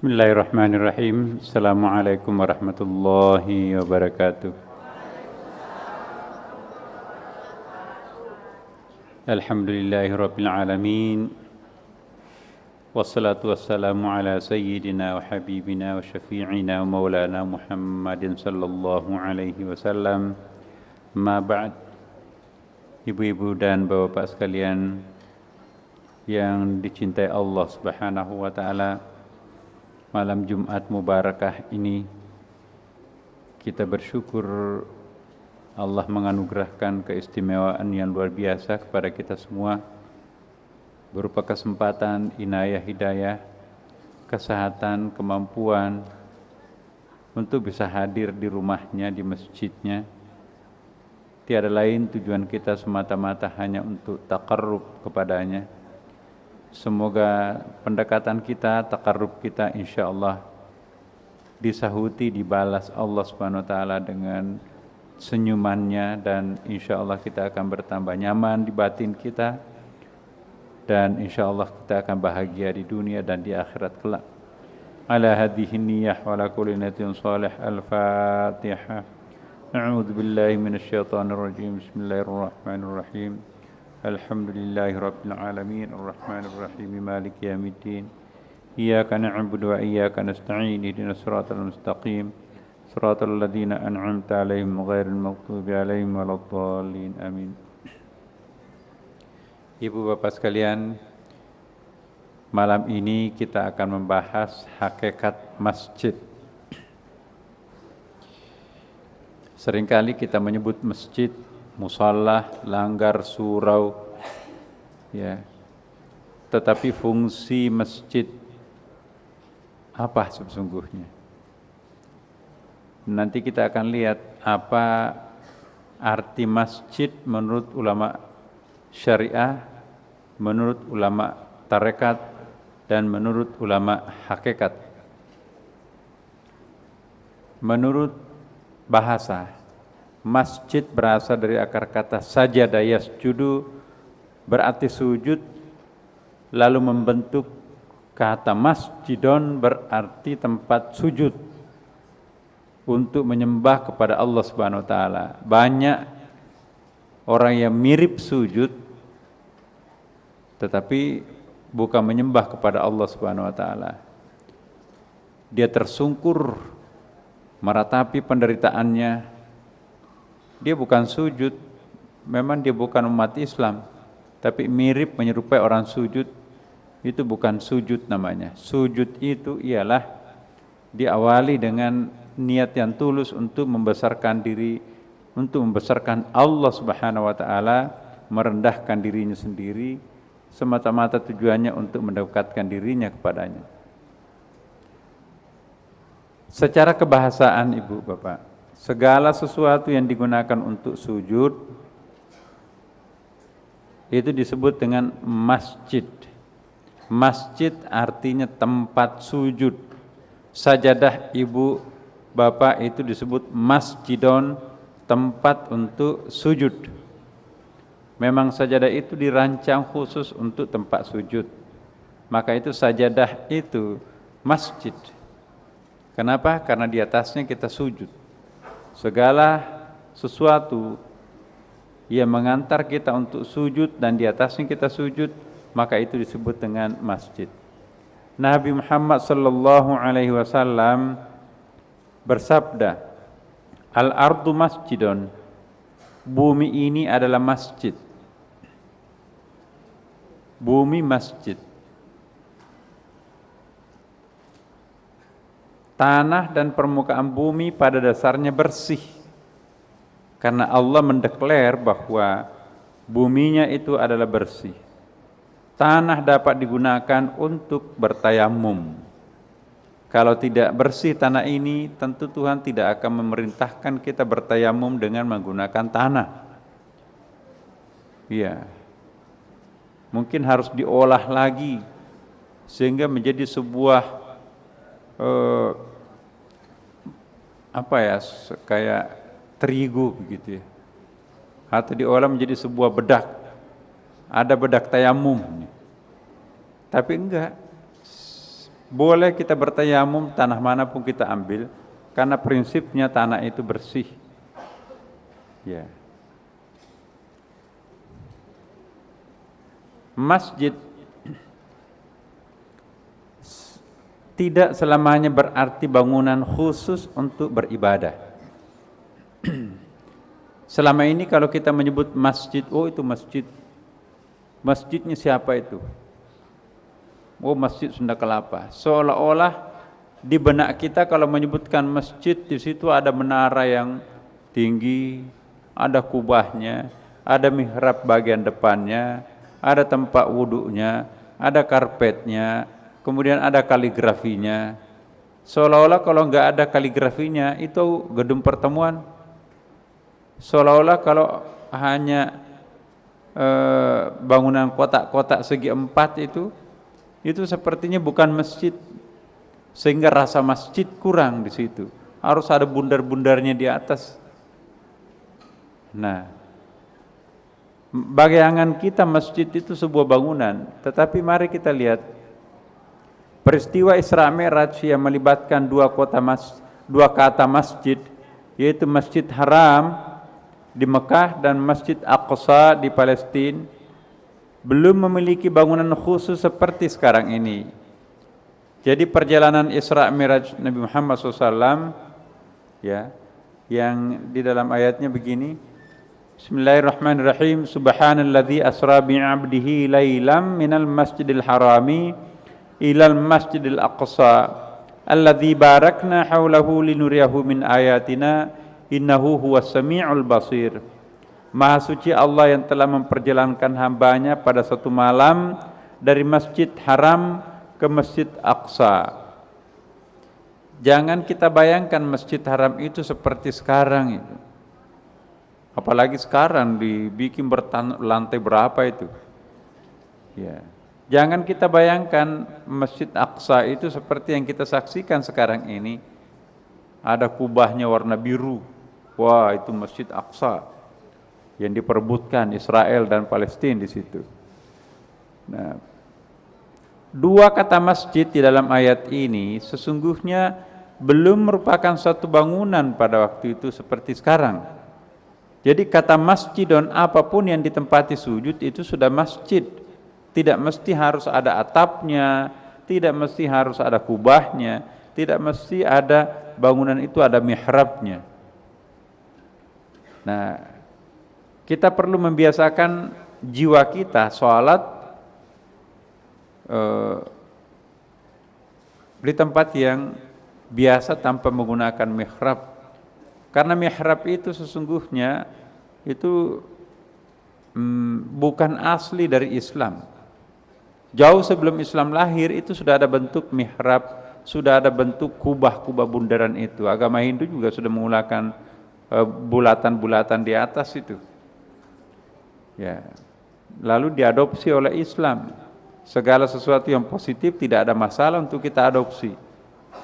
Bismillahirrahmanirrahim. Assalamualaikum warahmatullahi wabarakatuh. Alhamdulillahirabbil alamin. Wassalatu wassalamu ala sayyidina wa habibina wa syafi'ina wa maulana Muhammadin sallallahu alaihi wasallam. Ma ba'd. Ibu-ibu dan bapak-bapak sekalian yang dicintai Allah Subhanahu wa taala, malam Jumat mubarakah ini kita bersyukur Allah menganugerahkan keistimewaan yang luar biasa kepada kita semua berupa kesempatan, inayah, hidayah, kesehatan, kemampuan untuk bisa hadir di rumahnya, di masjidnya. Tiada lain tujuan kita semata-mata hanya untuk taqarrub kepadanya. Semoga pendekatan kita, taqarrub kita insyaallah disahuti, dibalas Allah Subhanahu wa taala dengan senyumannya, dan insyaallah kita akan bertambah nyaman di batin kita, dan insyaallah kita akan bahagia di dunia dan di akhirat kelak. Ala hadhihi niyyah wa ala kulli niyatin shalih. Al-Fatihah. A'udzu billahi minasyaitonir rajim. Bismillahirrahmanirrahim. Alhamdulillahi rabbil alamin, arrahmanir rahim, maliki yaumiddin. Iyyaka na'budu wa iyyaka nasta'in. Ihdinas siratal mustaqim. Siratal ladzina an'amta 'alaihim ghairil maghdubi 'alaihim waladdallin. Amin. Ibu bapak sekalian, malam ini kita akan membahas hakikat masjid. Seringkali kita menyebut masjid musalla, langgar, surau, ya. Tetapi fungsi masjid apa sesungguhnya? Nanti kita akan lihat apa arti masjid menurut ulama syariah, menurut ulama tarekat, dan menurut ulama hakikat. Menurut bahasa, masjid berasal dari akar kata sajada yasjudu, berarti sujud, lalu membentuk kata masjidon berarti tempat sujud untuk menyembah kepada Allah Subhanahu wa taala. Banyak orang yang mirip sujud tetapi bukan menyembah kepada Allah Subhanahu wa taala. Dia tersungkur meratapi penderitaannya. Dia bukan sujud, memang dia bukan umat Islam, tapi mirip menyerupai orang sujud. Itu bukan sujud namanya. Sujud itu ialah diawali dengan niat yang tulus untuk membesarkan diri, untuk membesarkan Allah Subhanahu wa taala, merendahkan dirinya sendiri, semata-mata tujuannya untuk mendekatkan dirinya kepadanya. Secara kebahasaan ibu bapak, segala sesuatu yang digunakan untuk sujud itu disebut dengan masjid. Masjid artinya tempat sujud. Sajadah ibu bapak itu disebut masjidon, tempat untuk sujud. Memang sajadah itu dirancang khusus untuk tempat sujud. Maka itu sajadah itu masjid. Kenapa? Karena di atasnya kita sujud. Segala sesuatu yang mengantar kita untuk sujud dan di atasnya kita sujud, maka itu disebut dengan masjid. Nabi Muhammad sallallahu alaihi wasallam bersabda, "Al-ardu masjidun." Bumi ini adalah masjid. Bumi masjid. Tanah dan permukaan bumi pada dasarnya bersih. Karena Allah mendeklar bahwa buminya itu adalah bersih. Tanah dapat digunakan untuk bertayamum. Kalau tidak bersih tanah ini, tentu Tuhan tidak akan memerintahkan kita bertayamum dengan menggunakan tanah. Iya. Mungkin harus diolah lagi sehingga menjadi sebuah kayak terigu begitu ya, atau diolah menjadi sebuah bedak. Ada bedak tayamum, tapi enggak. Boleh kita bertayamum tanah mana pun kita ambil, karena prinsipnya tanah itu bersih. Ya. Masjid tidak selamanya berarti bangunan khusus untuk beribadah. Selama ini kalau kita menyebut masjid, oh itu masjid. Masjidnya siapa itu? Oh Masjid Sunda Kelapa. Seolah-olah di benak kita kalau menyebutkan masjid, di situ ada menara yang tinggi, ada kubahnya, ada mihrab bagian depannya, ada tempat wudhunya, ada karpetnya, kemudian ada kaligrafinya. Seolah-olah kalau nggak ada kaligrafinya itu gedung pertemuan. Seolah-olah kalau hanya bangunan kotak-kotak segi empat itu sepertinya bukan masjid, sehingga rasa masjid kurang di situ. Harus ada bundar-bundarnya di atas. Nah, bayangan kita masjid itu sebuah bangunan, tetapi mari kita lihat peristiwa Isra Mi'raj yang melibatkan dua kata masjid, yaitu Masjid Haram di Mekah dan Masjid Aqsa di Palestina, belum memiliki bangunan khusus seperti sekarang ini. Jadi perjalanan Isra Mi'raj Nabi Muhammad SAW, ya, yang di dalam ayatnya begini, Bismillahirrahmanirrahim, Subhanalladzi asra bi'abdihi lailam minal masjidil harami ilal masjidil aqsa alladzi barakna haulahu linuriyahu min ayatina innahu huwas sami'ul basir. Maha suci Allah yang telah memperjalankan hambanya pada satu malam dari Masjid Haram ke Masjid Aqsa. Jangan kita bayangkan Masjid Haram itu seperti sekarang itu. Apalagi sekarang dibikin berlantai berapa itu. Ya. Jangan kita bayangkan Masjid Aqsa itu seperti yang kita saksikan sekarang ini. Ada kubahnya warna biru. Wah, itu Masjid Aqsa yang diperebutkan Israel dan Palestina di situ. Nah, dua kata masjid di dalam ayat ini sesungguhnya belum merupakan suatu bangunan pada waktu itu seperti sekarang. Jadi kata masjid dan apapun yang ditempati sujud itu sudah masjid. Tidak mesti harus ada atapnya, tidak mesti harus ada kubahnya, tidak mesti ada bangunan itu ada mihrabnya. Nah, kita perlu membiasakan jiwa kita sholat di tempat yang biasa tanpa menggunakan mihrab. Karena mihrab itu sesungguhnya itu bukan asli dari Islam. Jauh sebelum Islam lahir itu sudah ada bentuk mihrab, sudah ada bentuk kubah-kubah bundaran itu. Agama Hindu juga sudah menggunakan bulatan-bulatan di atas itu. Ya. Lalu diadopsi oleh Islam. Segala sesuatu yang positif tidak ada masalah untuk kita adopsi.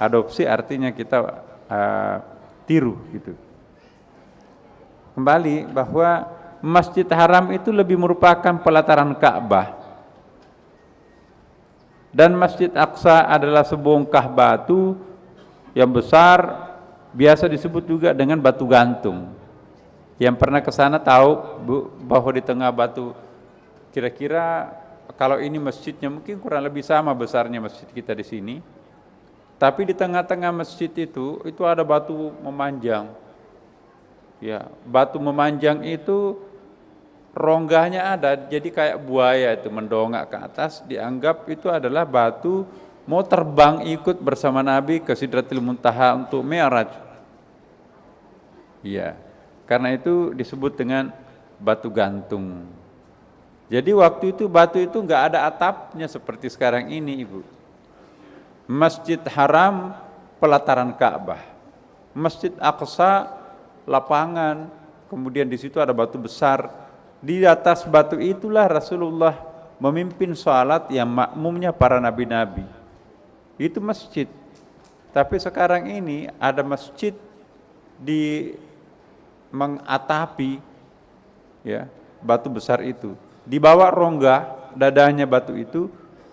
Adopsi artinya kita tiru gitu. Kembali bahwa Masjid Haram itu lebih merupakan pelataran Ka'bah. Dan Masjid Aqsa adalah sebongkah batu yang besar, biasa disebut juga dengan batu gantung. Yang pernah ke sana tahu bahwa di tengah batu, kira-kira kalau ini masjidnya mungkin kurang lebih sama besarnya masjid kita di sini. Tapi di tengah-tengah masjid itu ada batu memanjang. Ya, batu memanjang itu rongganya ada, jadi kayak buaya itu mendongak ke atas, dianggap itu adalah batu mau terbang ikut bersama Nabi ke Sidratil Muntaha untuk Mi'raj. Iya. Karena itu disebut dengan batu gantung. Jadi waktu itu batu itu enggak ada atapnya seperti sekarang ini, Ibu. Masjid Haram pelataran Ka'bah. Masjid Aqsa lapangan, kemudian di situ ada batu besar. Di atas batu itulah Rasulullah memimpin salat yang makmumnya para nabi-nabi. Itu masjid. Tapi sekarang ini ada masjid di mengatapi ya batu besar itu. Di bawah rongga dadanya batu itu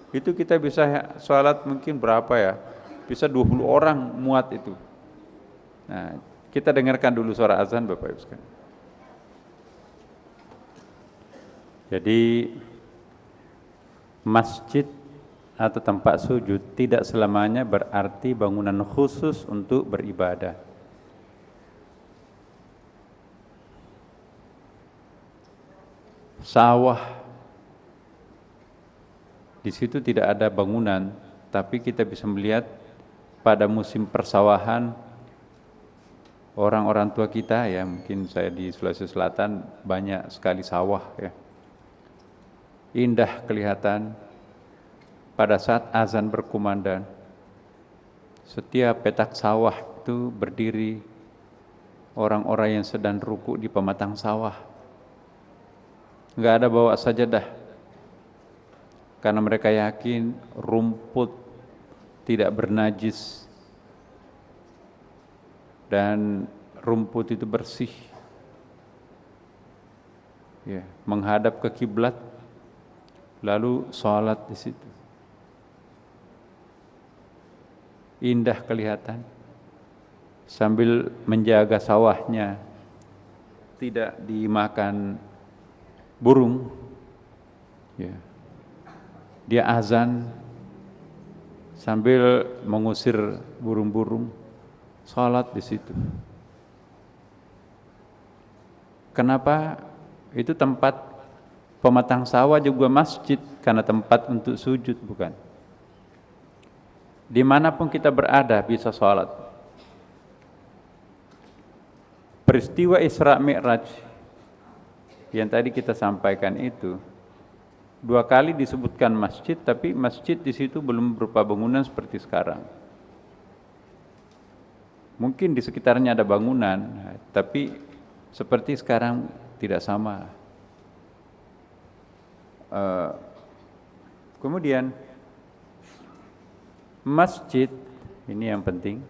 Itu kita bisa sholat mungkin berapa ya? Bisa 20 orang muat itu. Nah, kita dengarkan dulu suara azan Bapak Ibu sekalian. Jadi masjid atau tempat sujud tidak selamanya berarti bangunan khusus untuk beribadah. Sawah, di situ tidak ada bangunan, tapi kita bisa melihat pada musim persawahan orang-orang tua kita ya, mungkin saya di Sulawesi Selatan banyak sekali sawah ya. Indah kelihatan pada saat azan berkumandang. Setiap petak sawah itu berdiri orang-orang yang sedang ruku di pematang sawah. Enggak ada bawa sajadah, karena mereka yakin rumput tidak bernajis dan rumput itu bersih. Ya, menghadap ke kiblat, lalu sholat di situ. Indah kelihatan sambil menjaga sawahnya tidak dimakan burung. Ya. Dia azan sambil mengusir burung-burung, sholat di situ. Kenapa? Itu tempat pematang sawah juga masjid, karena tempat untuk sujud, bukan? Dimanapun kita berada bisa sholat. Peristiwa Isra Mi'raj yang tadi kita sampaikan itu 2 kali disebutkan masjid, tapi masjid di situ belum berupa bangunan seperti sekarang. Mungkin di sekitarnya ada bangunan, tapi seperti sekarang tidak sama. Kemudian masjid ini yang penting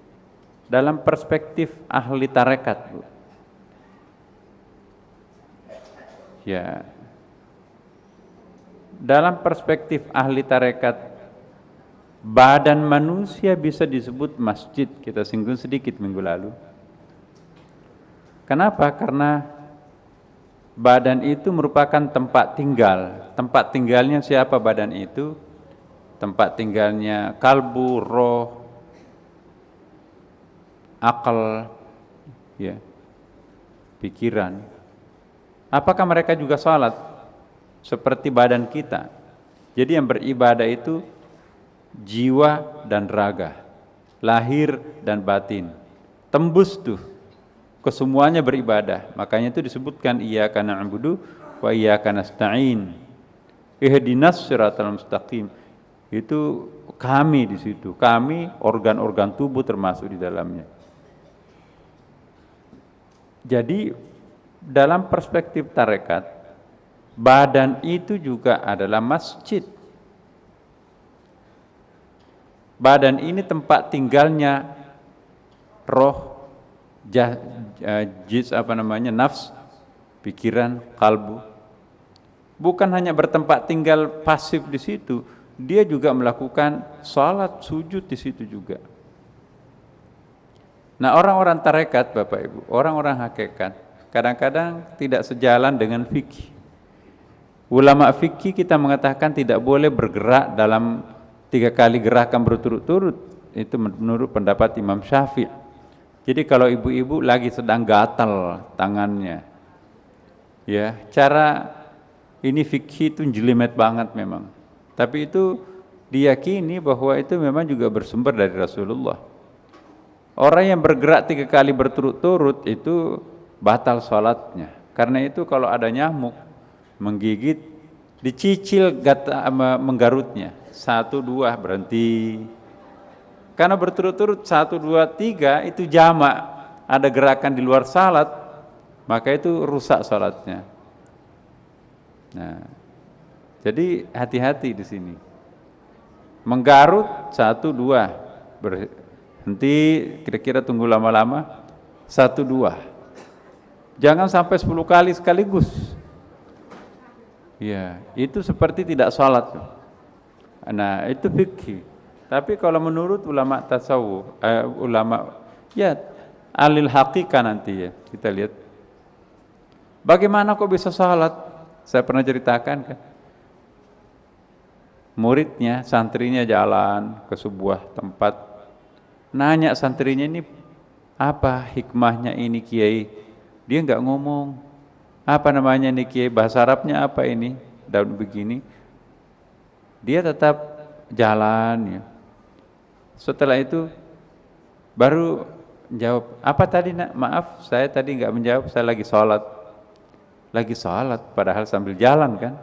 dalam perspektif ahli tarekat, Bu. Ya, dalam perspektif ahli tarekat, badan manusia bisa disebut masjid. Kita singgung sedikit minggu lalu. Kenapa? Karena badan itu merupakan tempat tinggal. Tempat tinggalnya siapa badan itu? Tempat tinggalnya kalbu, roh, akal, ya, pikiran. Apakah mereka juga sholat? Seperti badan kita. Jadi yang beribadah itu jiwa dan raga, lahir dan batin. Tembus tuh, kesemuanya beribadah. Makanya itu disebutkan iyyaka na'budu wa iyyaka nasta'in. Ihdinas siratal mustaqim. Itu kami di situ. Kami organ-organ tubuh termasuk di dalamnya. Jadi dalam perspektif tarekat, badan itu juga adalah masjid. Badan ini tempat tinggalnya roh, nafs, pikiran, kalbu. Bukan hanya bertempat tinggal pasif di situ, dia juga melakukan salat, sujud di situ juga. Nah, orang-orang tarekat, Bapak Ibu, orang-orang hakikat kadang-kadang tidak sejalan dengan fikih. Ulama fikih kita mengatakan tidak boleh bergerak dalam 3 kali gerakan berturut-turut. Itu menurut pendapat Imam Syafi'i. Jadi kalau ibu-ibu lagi sedang gatal tangannya, ya, cara ini fikih itu jelimet banget memang. Tapi itu diyakini bahwa itu memang juga bersumber dari Rasulullah. Orang yang bergerak 3 kali berturut-turut itu batal sholatnya. Karena itu kalau ada nyamuk menggigit, dicicil menggarutnya. 1, 2 berhenti. Karena berturut-turut 1, 2, 3 itu jamak, ada gerakan di luar salat, maka itu rusak salatnya. Nah, jadi hati-hati di sini. Menggarut 1, 2 berhenti, kira-kira tunggu lama-lama 1, 2. Jangan sampai 10 kali sekaligus. Ya, itu seperti tidak sholat. Nah, itu fikih. Tapi kalau menurut ulama tasawuf, ulama ya alil hakikah nanti ya, kita lihat. Bagaimana kok bisa salat? Saya pernah ceritakan kan. Muridnya, santrinya jalan ke sebuah tempat. Nanya santrinya, ini apa hikmahnya ini Kiai? Dia enggak ngomong. Apa namanya ini Kiai? Bahasa Arabnya apa ini? Daun begini. Dia tetap jalan ya. Setelah itu baru jawab, apa tadi nak? Maaf, saya tadi enggak menjawab, saya lagi sholat. Lagi sholat, padahal sambil jalan kan.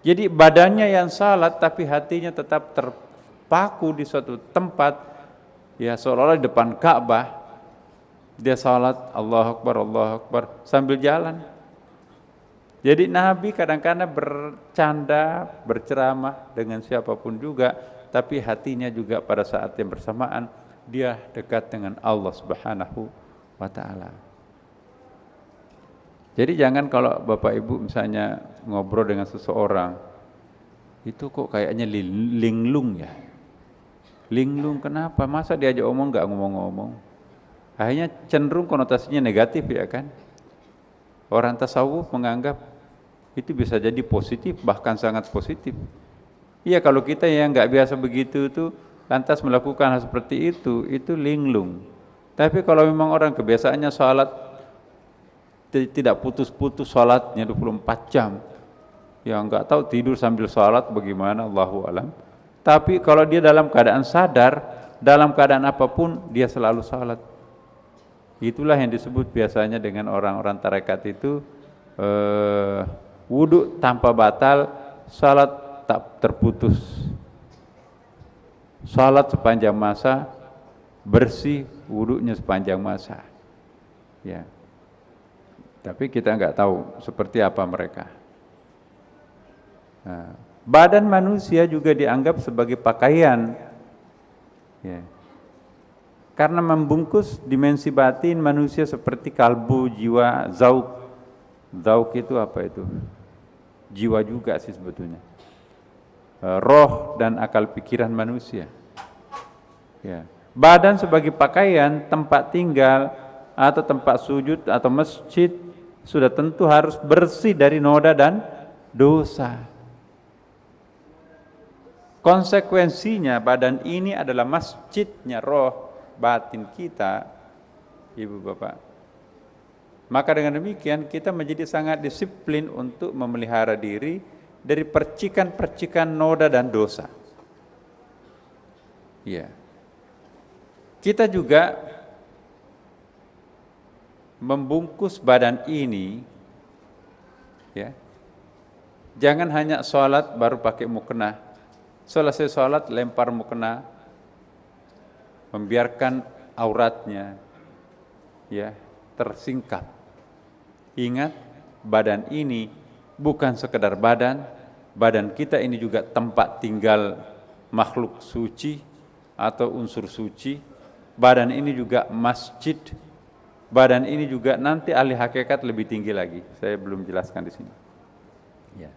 Jadi badannya yang sholat, tapi hatinya tetap terpaku di suatu tempat, ya seolah-olah di depan Ka'bah. Dia sholat, Allahu Akbar, sambil jalan. Jadi Nabi kadang-kadang bercanda, berceramah dengan siapapun juga, tapi hatinya juga pada saat yang bersamaan, dia dekat dengan Allah Subhanahu wa Ta'ala. Jadi jangan kalau Bapak Ibu misalnya ngobrol dengan seseorang, itu kok kayaknya linglung ya. Linglung kenapa? Masa diajak omong nggak ngomong-ngomong? Akhirnya cenderung konotasinya negatif ya kan. Orang tasawuf menganggap itu bisa jadi positif, bahkan sangat positif. Iya, kalau kita yang nggak biasa begitu itu lantas melakukan hal seperti itu linglung. Tapi kalau memang orang kebiasaannya sholat tidak putus-putus sholatnya 24 jam, ya nggak tahu tidur sambil sholat bagaimana, Allahu alam. Tapi kalau dia dalam keadaan sadar, dalam keadaan apapun dia selalu sholat. Itulah yang disebut biasanya dengan orang-orang tarekat itu wudu tanpa batal, sholat tak terputus, sholat sepanjang masa, bersih wudunya sepanjang masa. Ya. Tapi kita nggak tahu seperti apa mereka. Nah, badan manusia juga dianggap sebagai pakaian, ya. Karena membungkus dimensi batin manusia seperti kalbu, jiwa, zauk. Zauk itu apa itu? Jiwa juga sih sebetulnya. Roh dan akal pikiran manusia. Ya. Badan sebagai pakaian, tempat tinggal atau tempat sujud atau masjid sudah tentu harus bersih dari noda dan dosa. Konsekuensinya badan ini adalah masjidnya roh batin kita, Ibu Bapak. Maka dengan demikian kita menjadi sangat disiplin untuk memelihara diri dari percikan-percikan noda dan dosa. Ya. Kita juga membungkus badan ini, ya. Jangan hanya sholat baru pakai mukena. Selesai sholat lempar mukena, membiarkan auratnya, ya, tersingkap. Ingat, badan ini bukan sekedar badan, badan kita ini juga tempat tinggal makhluk suci atau unsur suci. Badan ini juga masjid. Badan ini juga nanti ahli hakikat lebih tinggi lagi. Saya belum jelaskan di sini. Ya.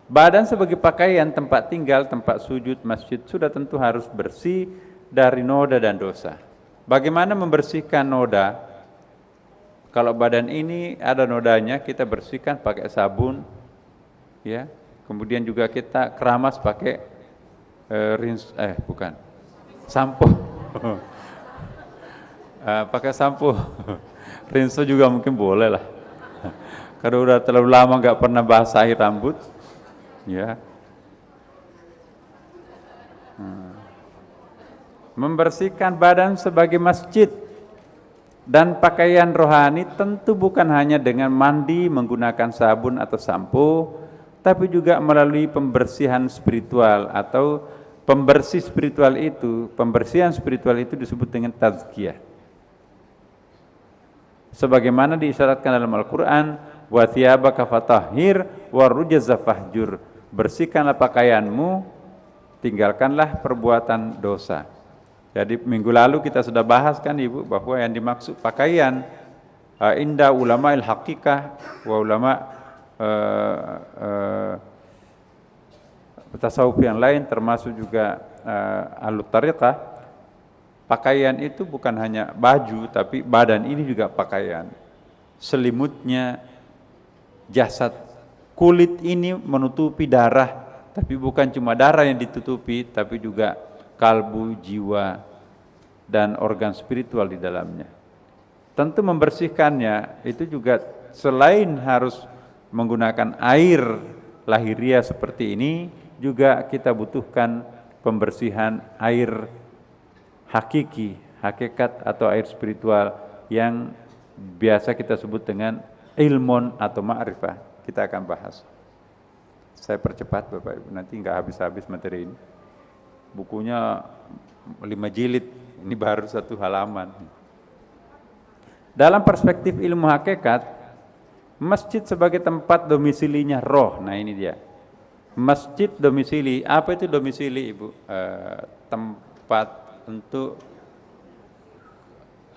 Badan sebagai pakaian, tempat tinggal, tempat sujud, masjid sudah tentu harus bersih dari noda dan dosa. Bagaimana membersihkan noda? Kalau badan ini ada nodanya, kita bersihkan pakai sabun, ya. Kemudian juga kita keramas pakai sampo. Pakai sampo. Rinso juga mungkin boleh lah. Kalau udah terlalu lama nggak pernah basahi rambut, ya. Membersihkan badan sebagai masjid dan pakaian rohani tentu bukan hanya dengan mandi menggunakan sabun atau sampo, tapi juga melalui pembersihan spiritual atau pembersihan spiritual itu disebut dengan tazkiyah. Sebagaimana diisyaratkan dalam Al-Quran, wa thiyabaka fatahhir wa rujza fahjur. Bersihkanlah pakaianmu, tinggalkanlah perbuatan dosa. Jadi minggu lalu kita sudah bahas kan Ibu, bahwa yang dimaksud pakaian inda ulama al-haqiqah wa ulama tasawuf yang lain termasuk juga ahlu tariqah, pakaian itu bukan hanya baju tapi badan ini juga pakaian. Selimutnya jasad, kulit ini menutupi darah, tapi bukan cuma darah yang ditutupi tapi juga kalbu, jiwa dan organ spiritual di dalamnya. Tentu membersihkannya itu juga selain harus menggunakan air lahiriah seperti ini, juga kita butuhkan pembersihan air hakiki, hakikat atau air spiritual yang biasa kita sebut dengan ilmun atau ma'rifah. Kita akan bahas. Saya percepat Bapak Ibu, nanti nggak habis-habis materi ini. Bukunya 5 jilid, ini baru 1 halaman. Dalam perspektif ilmu hakikat, masjid sebagai tempat domisilinya roh. Nah ini dia. Masjid domisili. Apa itu domisili, Ibu? Tempat untuk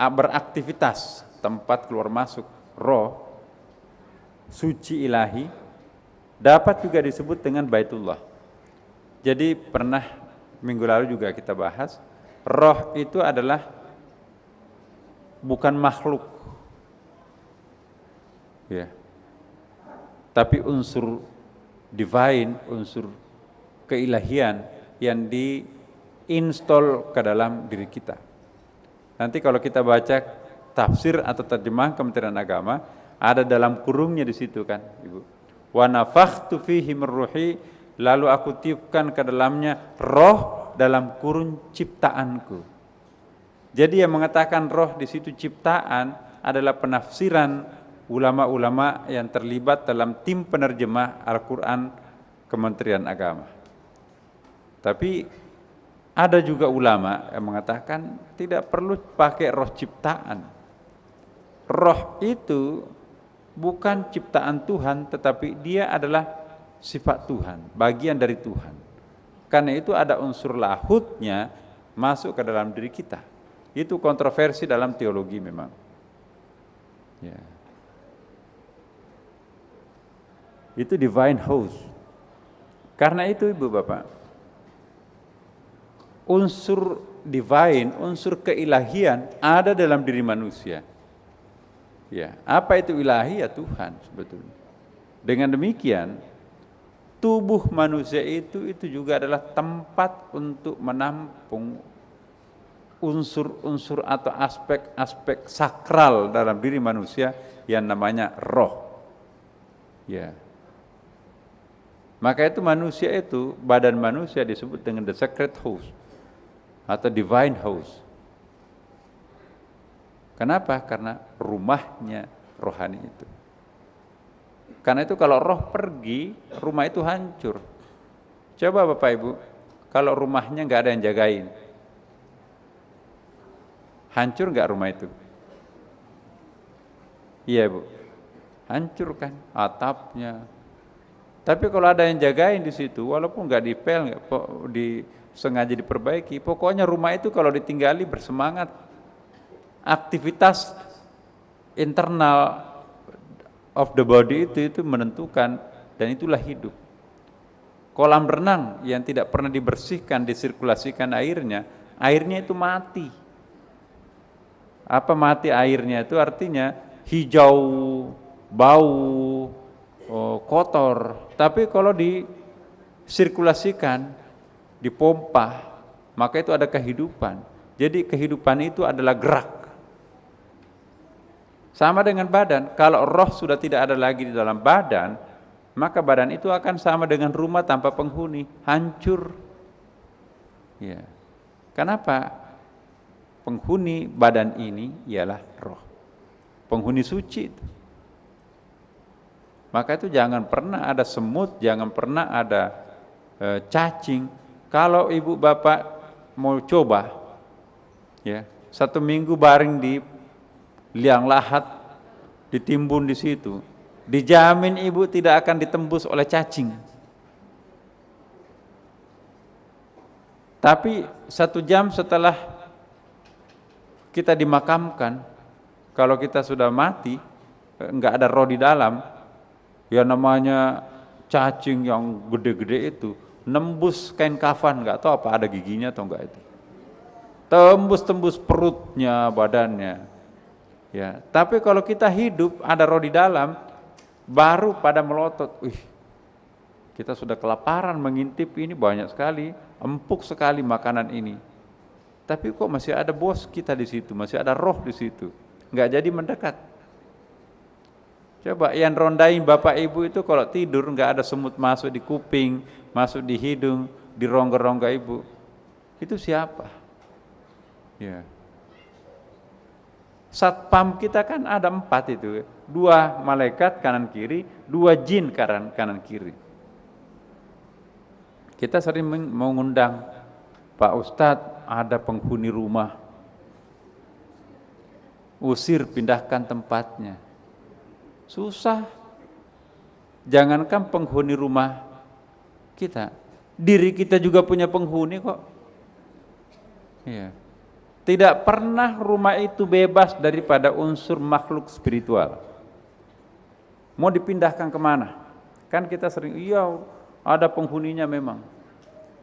beraktivitas, tempat keluar masuk roh suci ilahi, dapat juga disebut dengan Baitullah. Jadi pernah minggu lalu juga kita bahas, roh itu adalah bukan makhluk, ya, tapi unsur divine, unsur keilahian yang diinstal ke dalam diri kita. Nanti kalau kita baca tafsir atau terjemahan Kementerian Agama, ada dalam kurungnya di situ kan, Ibu. Wa nafakhtu fihi min ruhi, lalu aku tiupkan ke dalamnya roh dalam kurun ciptaanku. Jadi yang mengatakan roh di situ ciptaan adalah penafsiran ulama-ulama yang terlibat dalam tim penerjemah Al-Quran Kementerian Agama. Tapi ada juga ulama yang mengatakan tidak perlu pakai roh ciptaan. Roh itu bukan ciptaan Tuhan, tetapi dia adalah sifat Tuhan, bagian dari Tuhan. Karena itu ada unsur lahutnya masuk ke dalam diri kita. Itu kontroversi dalam teologi memang. Ya. Itu divine host. Karena itu Ibu Bapak, unsur divine, unsur keilahian ada dalam diri manusia. Ya, apa itu ilahi? Ya Tuhan sebetulnya. Dengan demikian, tubuh manusia itu juga adalah tempat untuk menampung unsur-unsur atau aspek-aspek sakral dalam diri manusia yang namanya roh. Ya. Maka itu manusia itu, badan manusia disebut dengan the sacred house atau divine house. Kenapa? Karena rumahnya rohani itu. Karena itu kalau roh pergi, rumah itu hancur. Coba Bapak Ibu, kalau rumahnya nggak ada yang jagain, hancur nggak rumah itu? Iya Bu, hancur kan atapnya. Tapi kalau ada yang jagain di situ, walaupun nggak dipel, nggak sengaja diperbaiki, pokoknya rumah itu kalau ditinggali bersemangat. Aktivitas internal of the body itu menentukan, dan itulah hidup. Kolam renang yang tidak pernah dibersihkan, disirkulasikan airnya itu mati. Apa mati airnya? Itu artinya hijau, bau, kotor. Tapi kalau disirkulasikan, dipompa, maka itu ada kehidupan. Jadi kehidupan itu adalah gerak. Sama dengan badan, kalau roh sudah tidak ada lagi di dalam badan, maka badan itu akan sama dengan rumah tanpa penghuni, hancur. Ya. Kenapa? Penghuni badan ini ialah roh. Penghuni suci itu. Maka itu jangan pernah ada semut, jangan pernah ada cacing. Kalau ibu bapak mau coba, ya, 1 minggu baring di liang lahat, ditimbun di situ, dijamin ibu tidak akan ditembus oleh cacing. Tapi 1 jam setelah kita dimakamkan, kalau kita sudah mati, enggak ada roh di dalam, ya namanya cacing yang gede-gede itu, nembus kain kafan, nggak tahu apa ada giginya atau enggak itu. Tembus perutnya, badannya. Ya, tapi kalau kita hidup ada roh di dalam, baru pada melotot. Kita sudah kelaparan mengintip ini banyak sekali, empuk sekali makanan ini. Tapi kok masih ada bos kita di situ, masih ada roh di situ. Nggak jadi mendekat. Coba yang rondain bapak ibu itu kalau tidur nggak ada semut masuk di kuping, masuk di hidung, di rongga-rongga ibu. Itu siapa? Ya. Satpam kita kan ada 4 itu, 2 malaikat kanan kiri, 2 jin kanan kiri. Kita sering mengundang, Pak Ustadz ada penghuni rumah, usir pindahkan tempatnya. Susah. Jangankan penghuni rumah kita, diri kita juga punya penghuni kok. Iya. Tidak pernah rumah itu bebas daripada unsur makhluk spiritual. Mau dipindahkan kemana? Kan kita sering, iya ada penghuninya memang.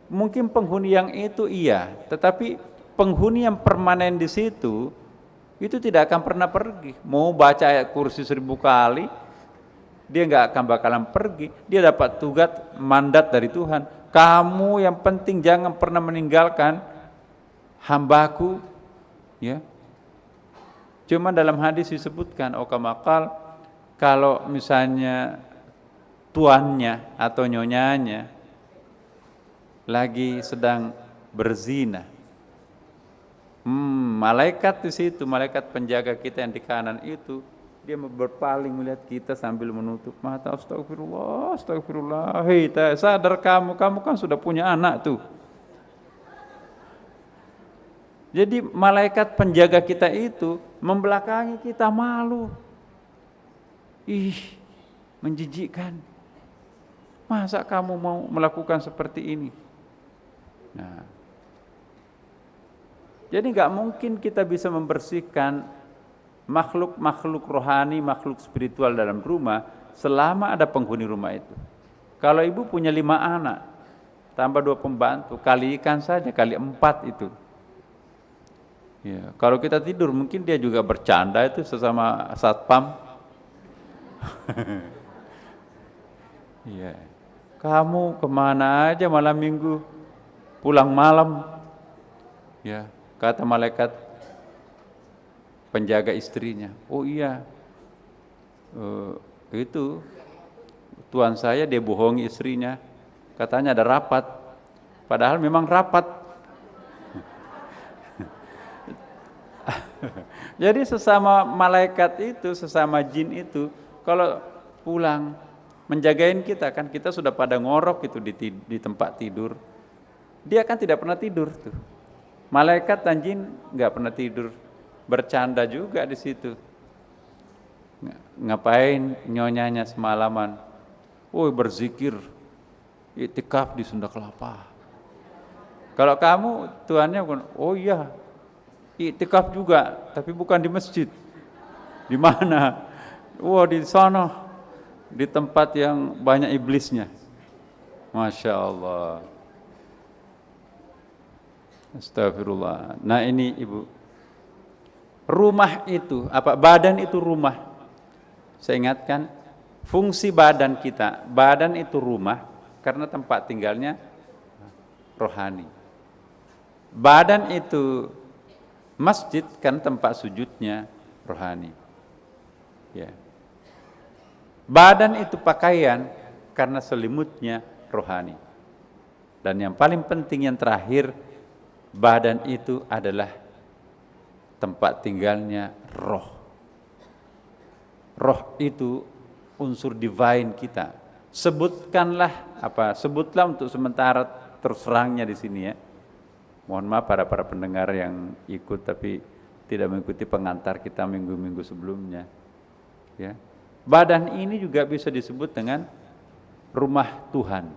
Mungkin penghuni yang itu iya, tetapi penghuni yang permanen di situ, itu tidak akan pernah pergi. Mau baca ayat kursi 1000 kali, dia nggak akan bakalan pergi. Dia dapat tugas mandat dari Tuhan. Kamu yang penting jangan pernah meninggalkan hambaku, ya. Cuma dalam hadis disebutkan, kamakal, kalau misalnya tuannya atau nyonyanya lagi sedang berzina, malaikat di situ, malaikat penjaga kita yang di kanan itu, dia berpaling melihat kita sambil menutup mata. Astagfirullah, astagfirullah. Hei, sadar kamu kan sudah punya anak tuh. Jadi malaikat penjaga kita itu membelakangi kita, malu. Menjijikkan. Masa kamu mau melakukan seperti ini? Nah, jadi nggak mungkin kita bisa membersihkan makhluk rohani, makhluk spiritual dalam rumah selama ada penghuni rumah itu. Kalau ibu punya 5 anak, tambah 2 pembantu, kalikan saja, kali 4 itu. Ya, kalau kita tidur mungkin dia juga bercanda itu sesama satpam. Iya. Kamu kemana aja malam minggu? Pulang malam. Ya, kata malaikat penjaga istrinya. Oh iya, itu tuan saya dia bohongi istrinya. Katanya ada rapat. Padahal memang rapat. Jadi sesama malaikat itu, sesama jin itu, kalau pulang menjagain kita, kan kita sudah pada ngorok itu di tempat tidur. Dia kan tidak pernah tidur tuh. Malaikat dan jin nggak pernah tidur, bercanda juga di situ. Ngapain nyonyanya semalaman? Berzikir, iktikaf di Sunda Kelapa. Kalau kamu tuannya bukan, iya, iktikaf juga, tapi bukan di masjid. Di mana? Di sana, di tempat yang banyak iblisnya. Masya Allah. Astagfirullah. Nah ini ibu, rumah itu, badan itu rumah. Saya ingatkan, fungsi badan kita, badan itu rumah karena tempat tinggalnya rohani. Badan itu masjid kan tempat sujudnya rohani. Ya. Badan itu pakaian karena selimutnya rohani. Dan yang paling penting yang terakhir, badan itu adalah tempat tinggalnya roh. Roh itu unsur divine kita. Sebutlah untuk sementara terserangnya di sini ya. Mohon maaf para pendengar yang ikut tapi tidak mengikuti pengantar kita minggu-minggu sebelumnya. Ya. Badan ini juga bisa disebut dengan rumah Tuhan.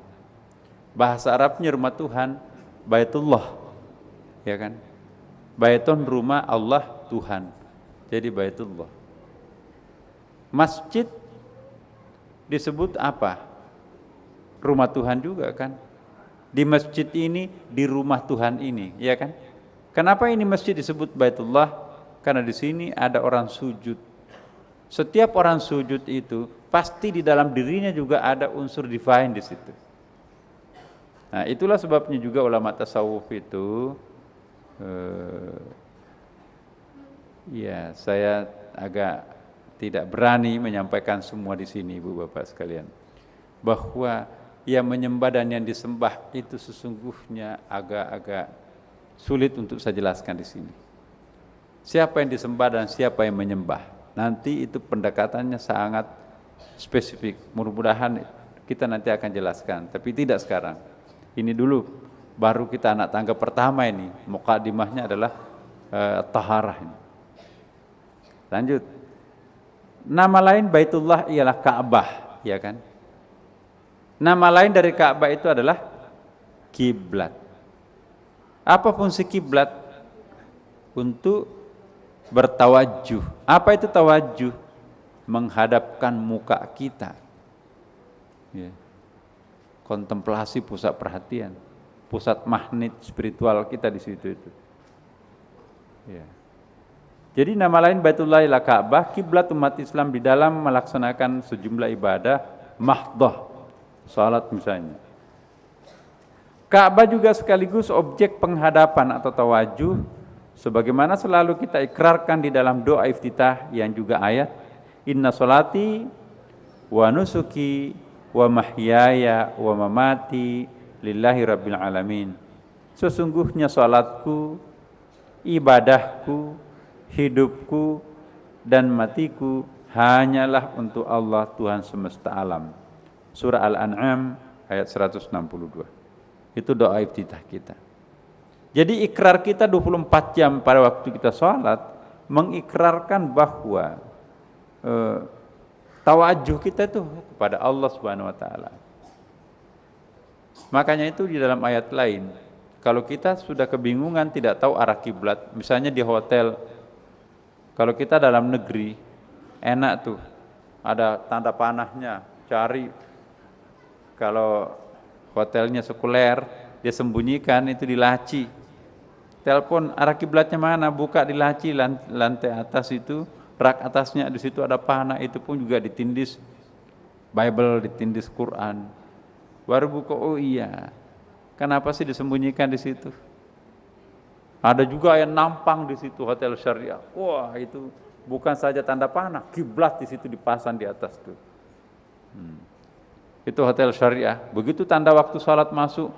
Bahasa Arabnya rumah Tuhan, Baitullah. Ya kan? Baitun rumah Allah Tuhan. Jadi Baitullah. Masjid disebut apa? Rumah Tuhan juga kan? di masjid ini, di rumah Tuhan ini, ya kan? Kenapa ini masjid disebut Baitullah? Karena di sini ada orang sujud. Setiap orang sujud itu pasti di dalam dirinya juga ada unsur divine di situ. Nah, itulah sebabnya juga ulama tasawuf itu ya, saya agak tidak berani menyampaikan semua di sini, Ibu Bapak sekalian, bahwa yang menyembah dan yang disembah itu sesungguhnya agak-agak sulit untuk saya jelaskan di sini. Siapa yang disembah dan siapa yang menyembah, nanti itu pendekatannya sangat spesifik. Mudah-mudahan kita nanti akan jelaskan, tapi tidak sekarang. Ini dulu, baru kita anak tangga pertama ini. Muqaddimahnya adalah taharah ini. Lanjut. Nama lain Baitullah ialah Ka'bah, ya kan? Nama lain dari Ka'bah itu adalah kiblat. Apa fungsi kiblat? Untuk bertawajuh. Apa itu tawajuh? Menghadapkan muka kita. Ya. Kontemplasi, pusat perhatian, pusat magnet spiritual kita di situ itu. Ya. Jadi nama lain Baitullah ialah Ka'bah, kiblat umat Islam di dalam melaksanakan sejumlah ibadah mahdhah, salat misalnya. Ka'bah juga sekaligus objek penghadapan atau tawajuh, sebagaimana selalu kita ikrarkan di dalam doa iftitah yang juga ayat, inna sholati wa nusuki wa mahyaya wa mamati lillahi rabbil alamin. Sesungguhnya salatku, ibadahku, hidupku dan matiku hanyalah untuk Allah Tuhan semesta alam. Surah Al-An'am ayat 162. Itu doa iftitah kita. Jadi ikrar kita 24 jam pada waktu kita sholat mengikrarkan bahwa tawajuh kita itu kepada Allah Subhanahu wa taala. Makanya itu di dalam ayat lain, kalau kita sudah kebingungan tidak tahu arah kiblat, misalnya di hotel, kalau kita dalam negeri enak tuh, ada tanda panahnya, cari. Kalau hotelnya sekuler, dia sembunyikan itu di laci. Telepon arah kiblatnya mana, buka di laci lantai atas itu, rak atasnya di situ ada panah, itu pun juga ditindis Bible, ditindis Quran. Baru buka, oh iya. Kenapa sih disembunyikan di situ? Ada juga yang nampang di situ hotel syariah. Wah, itu bukan saja tanda panah, kiblat di situ dipasang di atas tuh. Itu hotel syariah. Begitu tanda waktu salat masuk,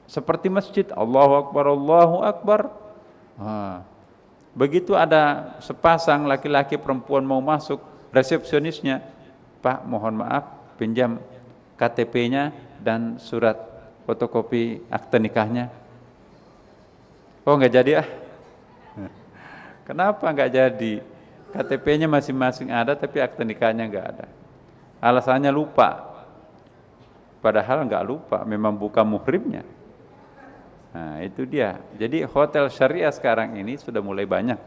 seperti masjid, Allahu Akbar, Allahu Akbar. Begitu ada sepasang laki-laki perempuan mau masuk, resepsionisnya, Pak mohon maaf, pinjam KTP-nya dan surat fotokopi akte nikahnya. Oh nggak jadi ah. Kenapa nggak jadi? KTP-nya masing-masing ada tapi akte nikahnya nggak ada. Alasannya lupa. Padahal nggak lupa, memang bukan muhrimnya. Nah itu dia. Jadi hotel syariah sekarang ini sudah mulai banyak.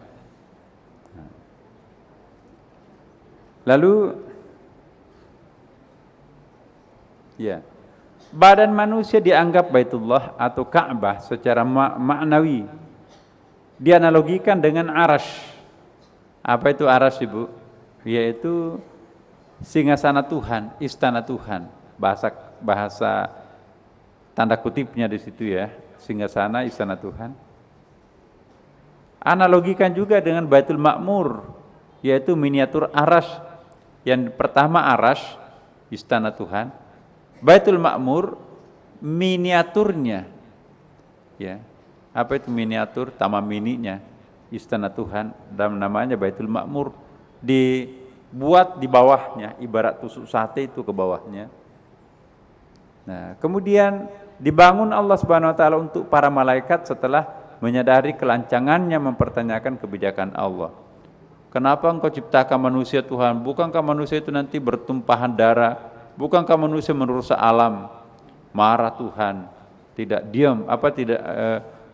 Lalu ya, badan manusia dianggap Baitullah atau Ka'bah secara maknawi. Dianalogikan dengan arash. Apa itu arash, Ibu? Yaitu singgasana Tuhan, istana Tuhan. Bahasa tanda kutipnya di situ ya. Singgasana, istana Tuhan. Analogikan juga dengan Baitul Ma'mur, yaitu miniatur arash. Yang pertama arash, istana Tuhan. Baitul Ma'mur miniaturnya, ya. Apa itu miniatur? Taman mininya istana Tuhan, dan namanya Baitul Ma'mur. Dibuat di bawahnya, ibarat tusuk sate itu ke bawahnya. Nah, kemudian dibangun Allah Subhanahu wa taala untuk para malaikat setelah menyadari kelancangannya mempertanyakan kebijakan Allah. Kenapa engkau ciptakan manusia Tuhan? Bukankah manusia itu nanti bertumpahan darah? Bukankah manusia merusak alam? Marah Tuhan, tidak diam, tidak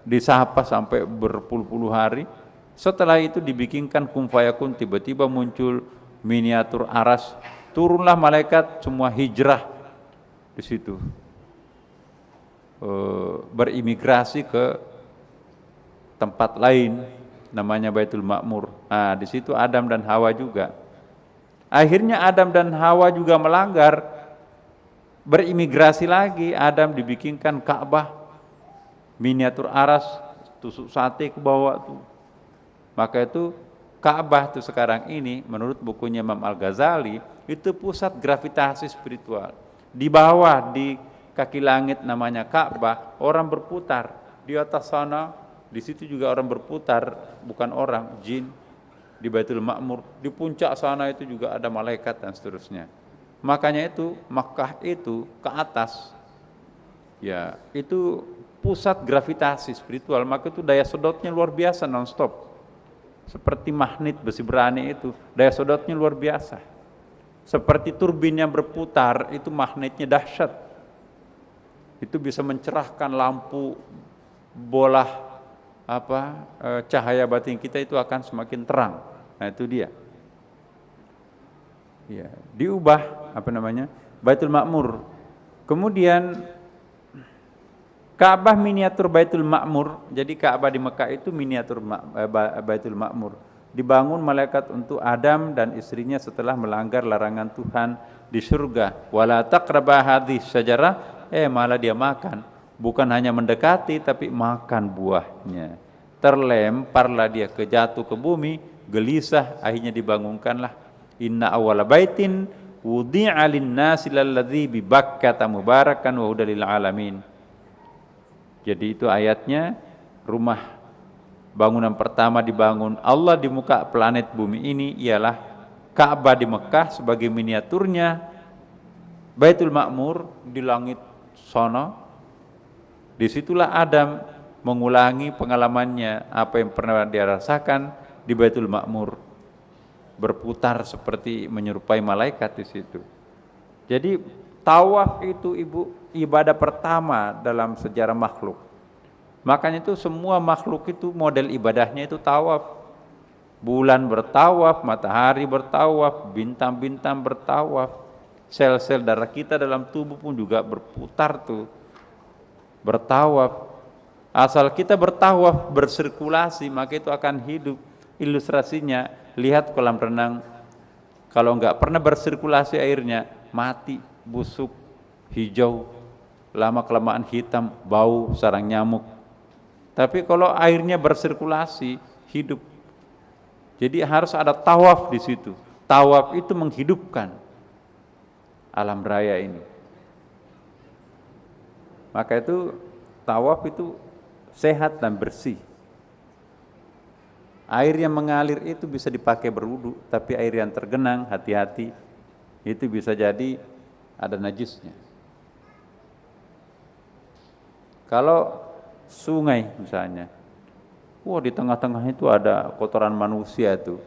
disapa sampai berpuluh-puluh hari. Setelah itu dibikinkan kun fayakun, tiba-tiba muncul miniatur aras. Turunlah malaikat semua hijrah di situ. berimigrasi ke tempat lain namanya Baitul Ma'mur. Nah, di situ Adam dan Hawa juga. Akhirnya Adam dan Hawa juga melanggar, berimigrasi lagi. Adam dibikinkan Ka'bah miniatur aras, tusuk sate ke bawah tuh. Maka itu Ka'bah tuh sekarang ini menurut bukunya Imam Al-Ghazali itu pusat gravitasi spiritual. Di bawah di kaki langit namanya Ka'bah, orang berputar. Di atas sana, di situ juga orang berputar, bukan orang, jin. Di Baitul Ma'mur, di puncak sana itu juga ada malaikat dan seterusnya. Makanya itu Makkah itu ke atas, ya itu pusat gravitasi spiritual. Maka itu daya sedotnya luar biasa non-stop. Seperti magnet besi berani itu, daya sedotnya luar biasa. Seperti turbin yang berputar, itu magnetnya dahsyat. Itu bisa mencerahkan lampu bola cahaya batin kita itu akan semakin terang. Nah itu dia. Ya, diubah Baitul Ma'mur. Kemudian Ka'bah miniatur Baitul Ma'mur. Jadi Ka'bah di Mekah itu miniatur Baitul Ma'mur. Dibangun malaikat untuk Adam dan istrinya setelah melanggar larangan Tuhan di surga. Wala taqraba hadhihi syajarah, malah dia makan. Bukan hanya mendekati tapi makan buahnya. Terlemparlah dia jatuh ke bumi, gelisah, akhirnya dibangunkanlah. Inna awwala baitin wudi'a lin-nasi lalladzi bi Bakkata mubarakan wa hudal lil alamin. Jadi itu ayatnya, rumah bangunan pertama dibangun Allah di muka planet bumi ini ialah Ka'bah di Mekah sebagai miniaturnya Baitul Ma'mur di langit sono. Disitulah Adam mengulangi pengalamannya, apa yang pernah dia rasakan di Baitul Ma'mur, berputar seperti menyerupai malaikat di situ. Jadi tawaf itu ibadah pertama dalam sejarah makhluk. Makanya itu semua makhluk itu model ibadahnya itu tawaf. Bulan bertawaf, matahari bertawaf, bintang-bintang bertawaf. Sel-sel darah kita dalam tubuh pun juga berputar tuh, bertawaf. Asal kita bertawaf, bersirkulasi, maka itu akan hidup. Ilustrasinya, lihat kolam renang. Kalau enggak pernah bersirkulasi airnya, mati, busuk, hijau, lama-kelamaan hitam, bau, sarang nyamuk. Tapi kalau airnya bersirkulasi, hidup. Jadi harus ada tawaf di situ. Tawaf itu menghidupkan alam raya ini. Maka itu tawaf itu sehat dan bersih. Air yang mengalir itu bisa dipakai berwudu, tapi air yang tergenang, hati-hati, itu bisa jadi ada najisnya. Kalau sungai misalnya, di tengah-tengah itu ada kotoran manusia itu,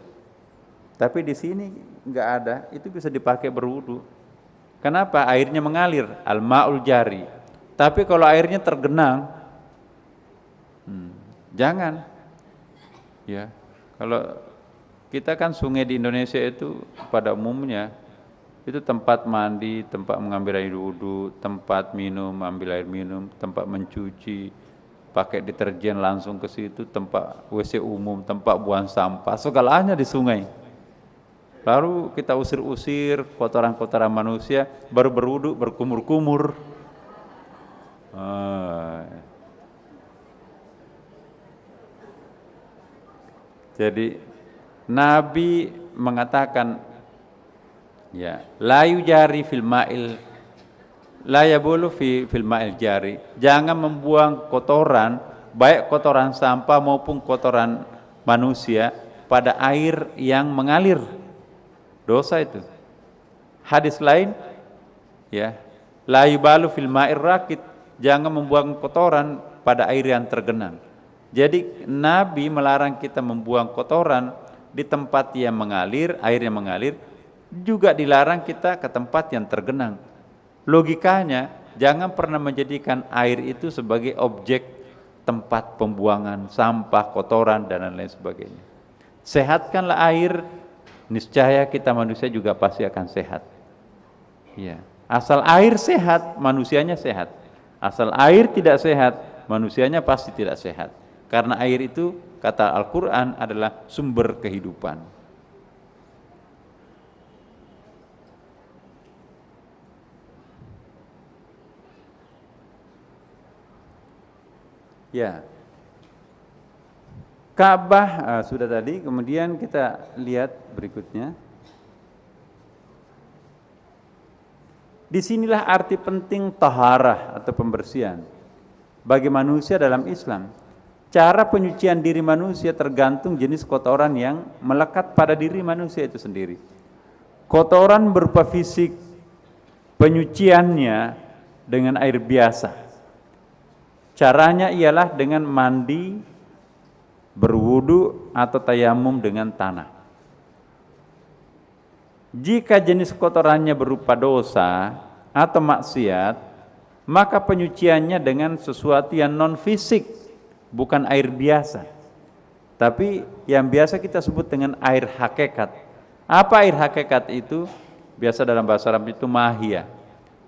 tapi di sini nggak ada, itu bisa dipakai berwudu. Kenapa? Airnya mengalir, al-ma'ul jari. Tapi kalau airnya tergenang, jangan. Ya, kalau kita kan sungai di Indonesia itu pada umumnya itu tempat mandi, tempat mengambil air wudu, tempat minum, ambil air minum, tempat mencuci, pakai deterjen langsung ke situ, tempat WC umum, tempat buang sampah, segalanya di sungai. Lalu kita usir-usir kotoran-kotoran manusia, baru berwudu, berkumur-kumur. Jadi Nabi mengatakan, ya, la yujari fil ma'il, la yabulu fil ma'il jari. Jangan membuang kotoran, baik kotoran sampah maupun kotoran manusia pada air yang mengalir. Dosa itu. Hadis lain, ya, la yubalu fil ma'ir rakit. Jangan membuang kotoran pada air yang tergenang. Jadi Nabi melarang kita membuang kotoran di tempat yang mengalir, air yang mengalir, juga dilarang kita ke tempat yang tergenang. Logikanya, jangan pernah menjadikan air itu sebagai objek tempat pembuangan sampah, kotoran, dan lain sebagainya. Sehatkanlah air, niscaya kita manusia juga pasti akan sehat. Ya, asal air sehat, manusianya sehat. Asal air tidak sehat, manusianya pasti tidak sehat. Karena air itu, kata Al-Quran, adalah sumber kehidupan. Ya, Ka'bah sudah tadi. Kemudian kita lihat berikutnya. Disinilah arti penting taharah atau pembersihan bagi manusia dalam Islam. Cara penyucian diri manusia tergantung jenis kotoran yang melekat pada diri manusia itu sendiri. Kotoran berupa fisik, penyuciannya dengan air biasa. Caranya ialah dengan mandi, berwudu atau tayamum dengan tanah. Jika jenis kotorannya berupa dosa atau maksiat, maka penyuciannya dengan sesuatu yang non fisik, bukan air biasa. Tapi yang biasa kita sebut dengan air hakikat. Apa air hakikat itu? Biasa dalam bahasa Arab itu mahiyah.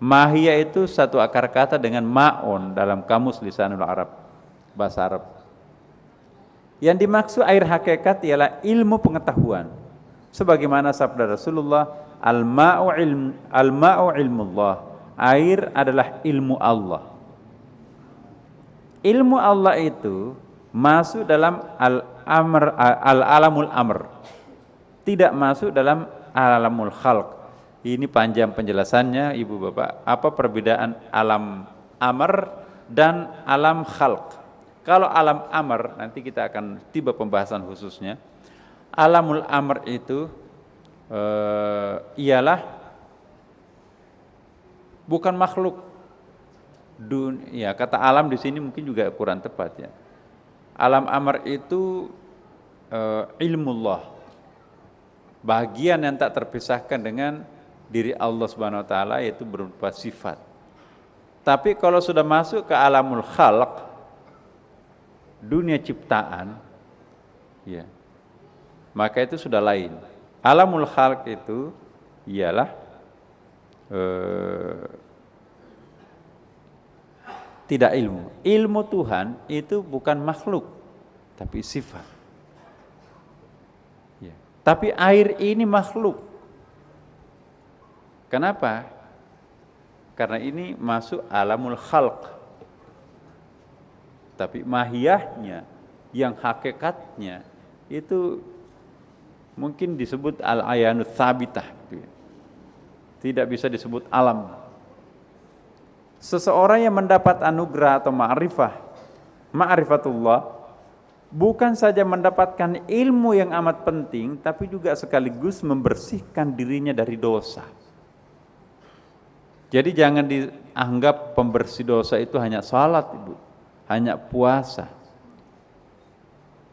Mahiyah itu satu akar kata dengan ma'un dalam kamus lisanul Arab, bahasa Arab. Yang dimaksud air hakikat ialah ilmu pengetahuan. Sebagaimana sabda Rasulullah, al-ma'u ilmullah, air adalah ilmu Allah. Ilmu Allah itu masuk dalam al-alamul amr, tidak masuk dalam alamul khalq. Ini panjang penjelasannya Ibu Bapak. Apa perbedaan alam amr dan alam khalq? Kalau alam amr, nanti kita akan tiba pembahasan khususnya. Alamul amr itu ialah bukan makhluk. Ya, kata alam di sini mungkin juga kurang tepat ya. Alam amr itu ilmullah, bagian yang tak terpisahkan dengan diri Allah Subhanahu wa taala, yaitu berupa sifat. Tapi kalau sudah masuk ke alamul khalq, dunia ciptaan, ya, maka itu sudah lain. Alamul khalq itu ialah tidak ilmu. Ilmu Tuhan itu bukan makhluk, tapi sifat. Ya. Tapi air ini makhluk. Kenapa? Karena ini masuk alamul khalq. Tapi mahiyahnya, yang hakikatnya itu mungkin disebut al-ayanu tsabitah. Tidak bisa disebut alam. Seseorang yang mendapat anugerah atau ma'rifatullah, bukan saja mendapatkan ilmu yang amat penting, tapi juga sekaligus membersihkan dirinya dari dosa. Jadi jangan dianggap pembersih dosa itu hanya salat, Ibu, hanya puasa.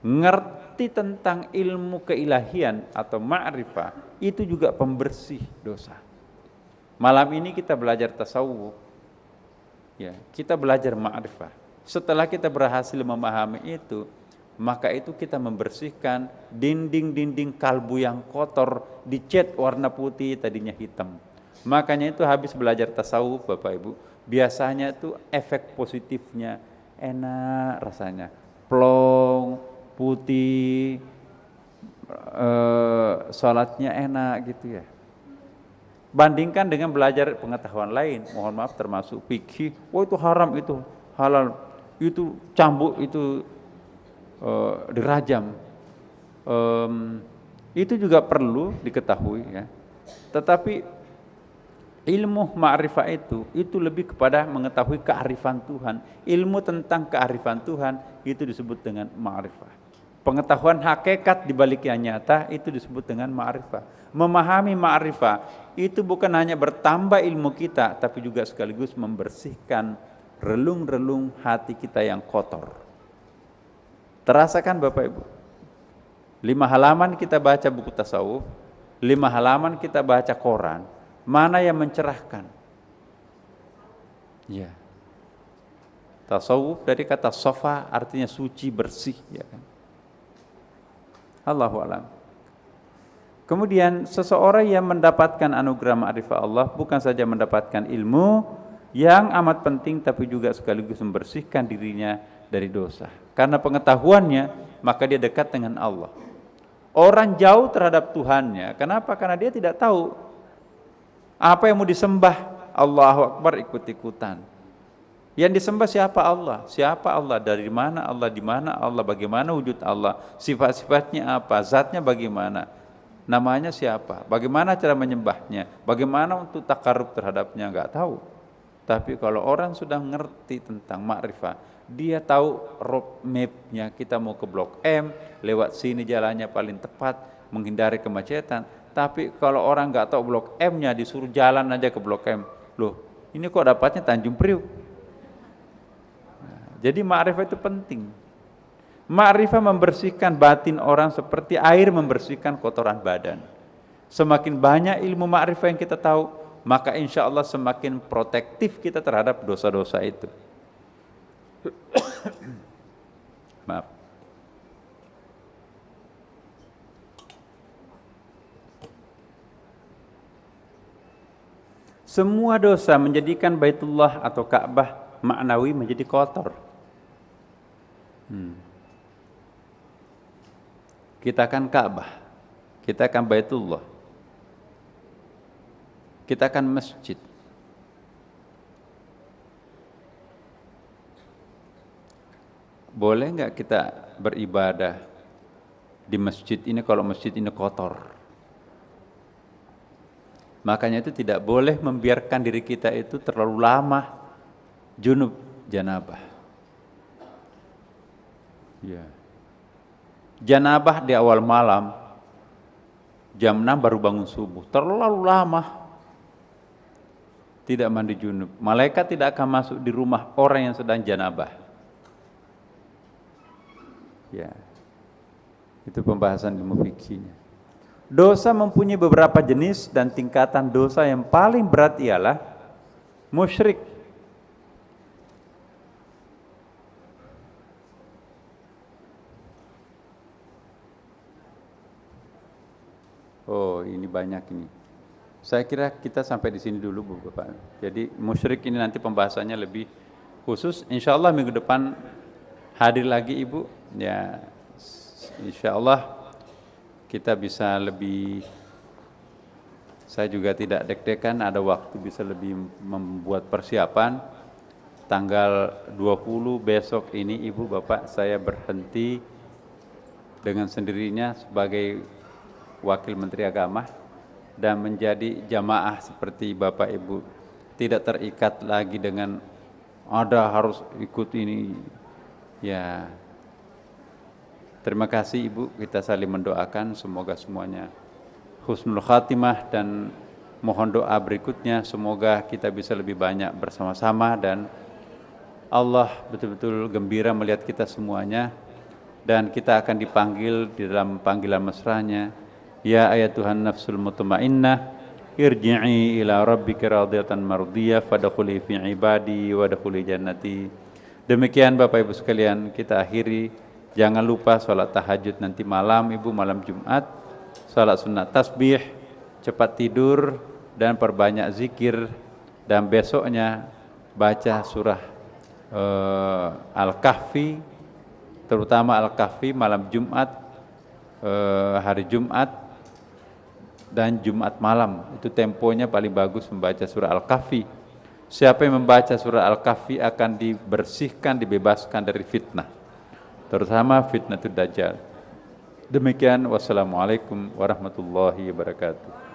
Ngerti tentang ilmu keilahian atau ma'rifah itu juga pembersih dosa. Malam ini kita belajar tasawuf, ya, kita belajar ma'rifah. Setelah kita berhasil memahami itu, maka itu kita membersihkan dinding-dinding kalbu yang kotor, dicat warna putih tadinya hitam. Makanya itu habis belajar tasawuf Bapak Ibu, biasanya itu efek positifnya enak rasanya, plong, putih, sholatnya enak gitu ya. Bandingkan dengan belajar pengetahuan lain, mohon maaf termasuk fikih, itu haram, itu halal, itu cambuk, itu dirajam, itu juga perlu diketahui ya. Tetapi ilmu ma'rifah itu lebih kepada mengetahui kearifan Tuhan. Ilmu tentang kearifan Tuhan itu disebut dengan ma'rifah. Pengetahuan hakikat di balik yang nyata itu disebut dengan ma'rifah. Memahami ma'rifah itu bukan hanya bertambah ilmu kita, tapi juga sekaligus membersihkan relung-relung hati kita yang kotor. Terasakan Bapak Ibu, 5 halaman kita baca buku tasawuf, 5 halaman kita baca Quran, mana yang mencerahkan? Ya. Tasawuf dari kata sofa artinya suci, bersih, ya kan? Allahu a'lam. Kemudian seseorang yang mendapatkan anugerah ma'rifah Allah bukan saja mendapatkan ilmu yang amat penting tapi juga sekaligus membersihkan dirinya dari dosa. Karena pengetahuannya, maka dia dekat dengan Allah. Orang jauh terhadap Tuhannya, kenapa? Karena dia tidak tahu apa yang mau disembah. Allahu Akbar ikut-ikutan. Yang disembah siapa? Allah. Siapa Allah? Dari mana Allah? Di mana Allah? Bagaimana wujud Allah? Sifat-sifatnya apa? Zatnya bagaimana? Namanya siapa? Bagaimana cara menyembahnya? Bagaimana untuk takarrub terhadapnya? Enggak tahu. Tapi kalau orang sudah ngerti tentang makrifah, dia tahu road map-nya, kita mau ke Blok M, lewat sini jalannya paling tepat, menghindari kemacetan. Tapi kalau orang nggak tahu Blok M-nya, disuruh jalan aja ke Blok M. Loh, ini kok dapatnya Tanjung Priuk? Nah, jadi makrifah itu penting. Makrifah membersihkan batin orang seperti air membersihkan kotoran badan. Semakin banyak ilmu makrifah yang kita tahu, maka insya Allah semakin protektif kita terhadap dosa-dosa itu. Maaf. Semua dosa menjadikan Baitullah atau Ka'bah maknawi menjadi kotor. Kita kan Ka'bah, kita kan Baitullah, kita kan masjid. Boleh nggak kita beribadah di masjid ini kalau masjid ini kotor? Makanya itu tidak boleh membiarkan diri kita itu terlalu lama junub janabah. Ya. Janabah di awal malam, jam 6 baru bangun subuh, terlalu lama. Tidak mandi junub, malaikat tidak akan masuk di rumah orang yang sedang janabah. Ya, itu pembahasan ilmu fikihnya. Dosa mempunyai beberapa jenis dan tingkatan dosa yang paling berat ialah musyrik. Oh, ini banyak ini. Saya kira kita sampai di sini dulu, Bapak. Jadi musyrik ini nanti pembahasannya lebih khusus. Insya Allah minggu depan hadir lagi Ibu. Ya, insya Allah kita bisa lebih. Saya juga tidak deg-degan, ada waktu bisa lebih membuat persiapan. Tanggal 20 besok ini Ibu Bapak saya berhenti dengan sendirinya sebagai Wakil Menteri Agama dan menjadi jamaah seperti Bapak Ibu, tidak terikat lagi dengan ada harus ikut ini. Ya, terima kasih Ibu, kita saling mendoakan semoga semuanya husnul khatimah dan mohon doa berikutnya semoga kita bisa lebih banyak bersama-sama dan Allah betul-betul gembira melihat kita semuanya dan kita akan dipanggil di dalam panggilan mesranya. Ya ayatuhan nafsul mutmainnah irji'i ila rabbika radiyatan mardiyah fadkhuli fi ibadi wadkhuli jannati. Demikian Bapak Ibu sekalian, kita akhiri. Jangan lupa salat tahajud nanti malam Ibu, malam Jumat, salat sunat tasbih, cepat tidur dan perbanyak zikir, dan besoknya baca surah Al-Kahfi, terutama Al-Kahfi malam Jumat, hari Jumat dan Jumat malam. Itu temponya paling bagus membaca surah Al-Kahfi. Siapa yang membaca surah Al-Kahfi akan dibersihkan, dibebaskan dari fitnah, terutama fitnatul Dajjal. Demikian, wassalamualaikum warahmatullahi wabarakatuh.